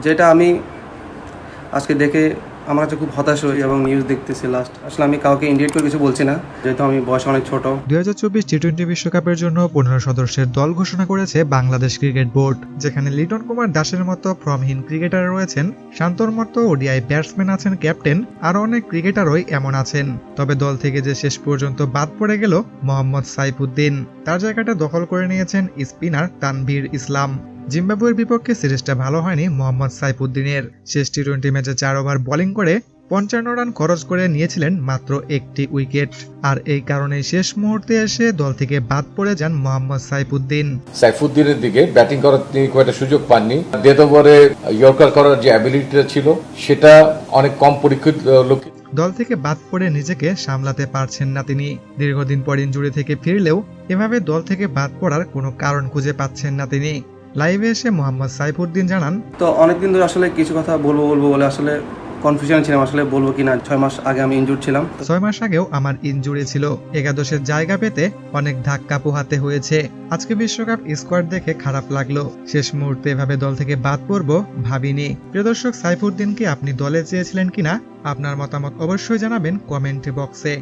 যেটা আমি আজকে দেখে আমার কাছে খুব হতাশ হই এবং নিউজ দেখতেছি লাস্ট। আসলে আমি কাউকে ইন্ডিকেট করে কিছু বলছি না, যেহেতু আমি বয়স অনেক ছোট। 2024 টি-20 বিশ্বকাপের জন্য 15 সদস্যের দল ঘোষণা করেছে বাংলাদেশ ক্রিকেট বোর্ড, যেখানে লিটন কুমার দাসের মতো ফর্মহীন ক্রিকেটার রয়েছেন, শান্তর মতো ওডিআই ব্যাটসম্যান আছেন ক্যাপ্টেন, আরও অনেক ক্রিকেটারই এমন আছেন। তবে দল থেকে যে শেষ পর্যন্ত বাদ পড়ে গেল মোহাম্মদ সাইফুদ্দিন, তার জায়গাটা দখল করে নিয়েছেন স্পিনার তানভীর ইসলাম। জিম্বাবুয়ের বিপক্ষে সিরিজটা ভালো হয়নি মোহাম্মদ সাইফুদ্দিনের। শেষ টি-20 ম্যাচে 4 ওভার বোলিং করে 55 রান খরচ করে নিয়েছিলেন মাত্র একটি উইকেট। আর এই কারণেই শেষ মুহূর্তে এসে দল থেকে বাদ পড়ে যান মোহাম্মদ সাইফুদ্দিনের দিকে ব্যাটিং করার তিনি খুব একটা সুযোগ পাননি। ডেথ ওভারে ইয়র্কার করার যে অ্যাবিলিটিটা ছিল সেটা অনেক কম পরীক্ষিত লোক। দল থেকে বাদ পড়ে নিজেকে সামলাতে পারছেন না তিনি। দীর্ঘদিন পর ইনজুরি থেকে ফিরলেও এভাবে দল থেকে বাদ পড়ার কোনো কারণ খুঁজে পাচ্ছেন না তিনি। লাইভে এসে মোহাম্মদ সাইফুদ্দিন জানান, তো অনেকদিন ধরে আসলে কিছু কথা বলবো বলে আসলে কনফিউশন ছিলাম, আসলে বলবো কিনা। 6 মাস আগে আমি ইনজুর ছিলাম। 6 মাস আগেও আমার ইনজুরি ছিল। একাদশের জায়গা পেতে অনেক ধাক্কা পোহাতে হয়েছে। আজকে বিশ্বকাপ স্কোয়াড দেখে খারাপ লাগলো। শেষ মুহূর্তে এভাবে দল থেকে বাদ পড়বো ভাবিনি। প্রিয় দর্শক, সাইফুদ্দিনকে আপনি দলে চেয়েছিলেন কিনা? আপনার মতামত অবশ্যই জানাবেন কমেন্ট বক্সে।